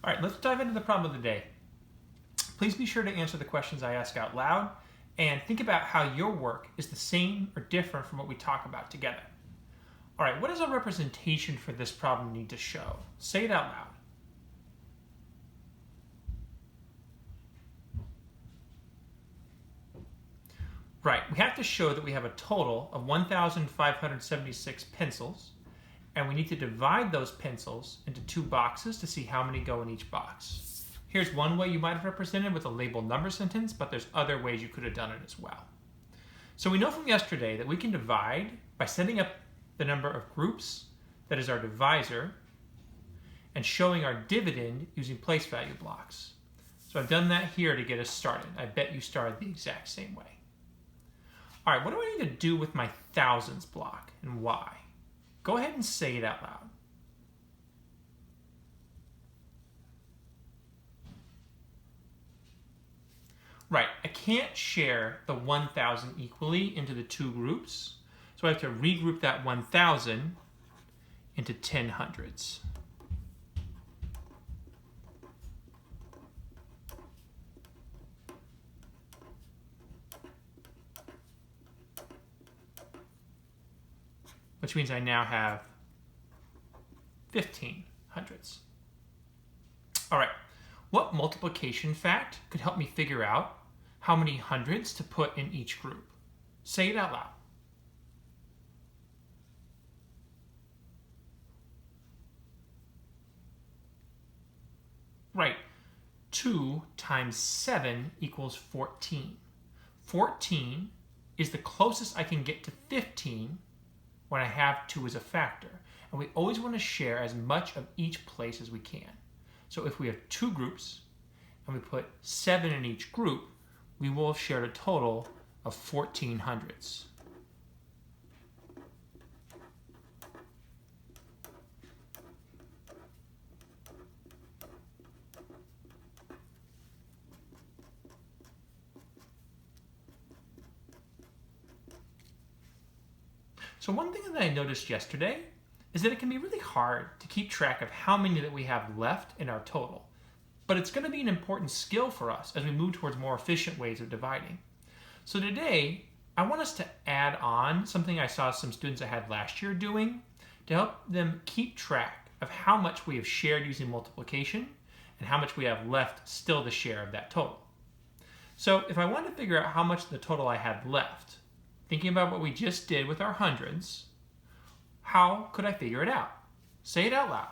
All right, let's dive into the problem of the day. Please be sure to answer the questions I ask out loud and think about how your work is the same or different from what we talk about together. All right, what does a representation for this problem need to show? Say it out loud. Right, we have to show that we have a total of 1,576 pencils, and we need to divide those pencils into two boxes to see how many go in each box. Here's one way you might have represented with a labeled number sentence, but there's other ways you could have done it as well. So we know from yesterday that we can divide by setting up the number of groups, that is our divisor, and showing our dividend using place value blocks. So I've done that here to get us started. I bet you started the exact same way. All right, what do I need to do with my thousands block and why? Go ahead and say it out loud. Right, I can't share the 1,000 equally into the two groups, so I have to regroup that 1,000 into 10 hundreds. Which means I now have 15 hundreds. All right, what multiplication fact could help me figure out how many hundreds to put in each group? Say it out loud. Right, 2 times 7 equals 14. 14 is the closest I can get to 15 when I have 2 as a factor. And we always want to share as much of each place as we can. So if we have two groups and we put 7 in each group, we will have shared a total of 14 hundreds. So one thing that I noticed yesterday is that it can be really hard to keep track of how many that we have left in our total. But it's going to be an important skill for us as we move towards more efficient ways of dividing. So today, I want us to add on something I saw some students I had last year doing to help them keep track of how much we have shared using multiplication and how much we have left still to share of that total. So if I want to figure out how much of the total I had left, thinking about what we just did with our hundreds, how could I figure it out? Say it out loud.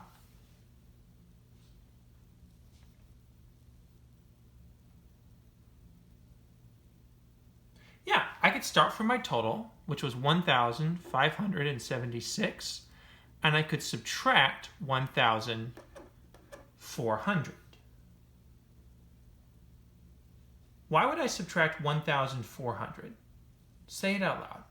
Yeah, I could start from my total, which was 1,576, and I could subtract 1,400. Why would I subtract 1,400? Say it out loud.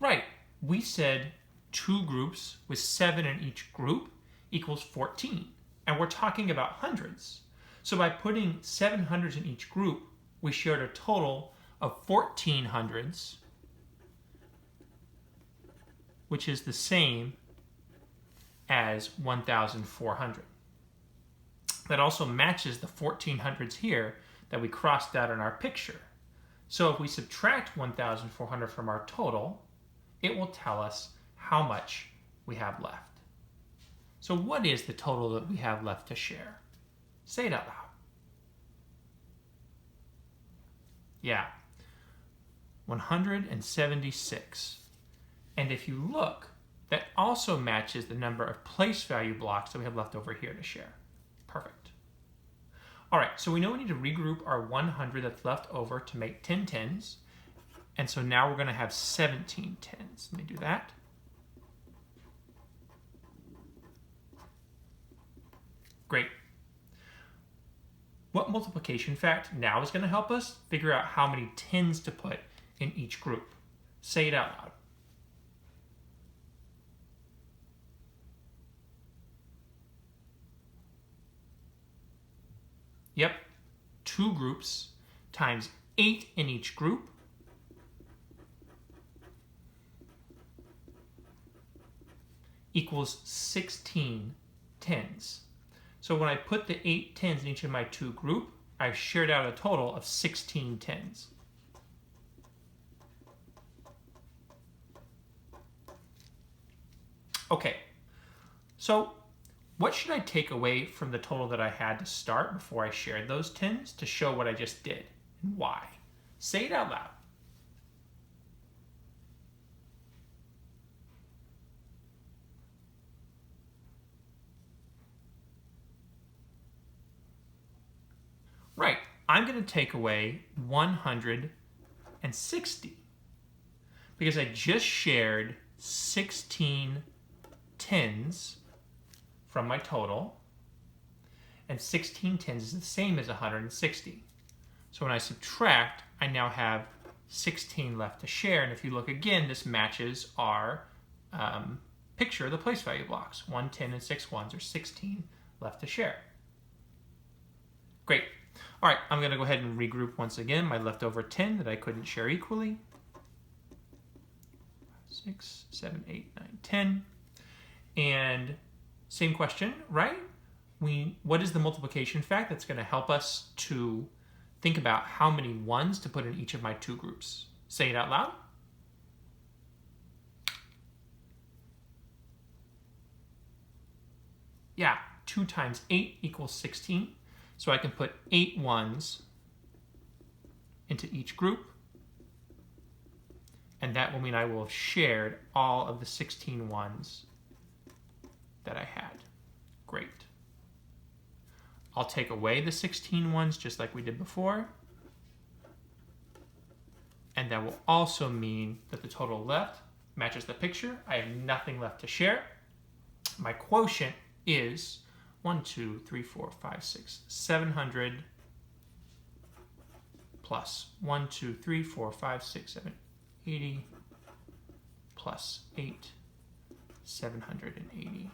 Right, we said two groups with 7 in each group equals 14, and we're talking about hundreds. So by putting 7 hundreds in each group, we shared a total of 14 hundreds, which is the same as 1,400. That also matches the 1400s here that we crossed out in our picture. So if we subtract 1,400 from our total, it will tell us how much we have left. So what is the total that we have left to share? Say it out loud. Yeah, 176. And if you look, that also matches the number of place value blocks that we have left over here to share. Perfect. All right, so we know we need to regroup our 100 that's left over to make 10 tens. And so now we're going to have 17 tens. Let me do that. Great. What multiplication fact now is going to help us figure out how many tens to put in each group? Say it out loud. Yep, two groups times 8 in each group equals 16 tens. So when I put the 8 tens in each of my two groups, I've shared out a total of 16 tens. Okay, so what should I take away from the total that I had to start before I shared those tens to show what I just did and why? Say it out loud. Right, I'm going to take away 160 because I just shared 16 tens from my total, and 16 tens is the same as 160. So when I subtract, I now have 16 left to share, and if you look again, this matches our picture of the place value blocks. 1 10 and 6 ones are 16 left to share. Great. All right, I'm going to go ahead and regroup once again my leftover 10 that I couldn't share equally. 6, 7, 8, 9, 10. And same question, right? What is the multiplication fact that's going to help us to think about how many ones to put in each of my two groups? Say it out loud. Yeah, 2 times 8 equals 16. So I can put 8 ones into each group, and that will mean I will have shared all of the 16 ones that I had. Great. I'll take away the 16 ones just like we did before, and that will also mean that the total left matches the picture. I have nothing left to share. My quotient is 1, 2, 3, 4, 5, 6, 700 plus 1, 2, 3, 4, 5, 6, 7, 80 plus 8, 780.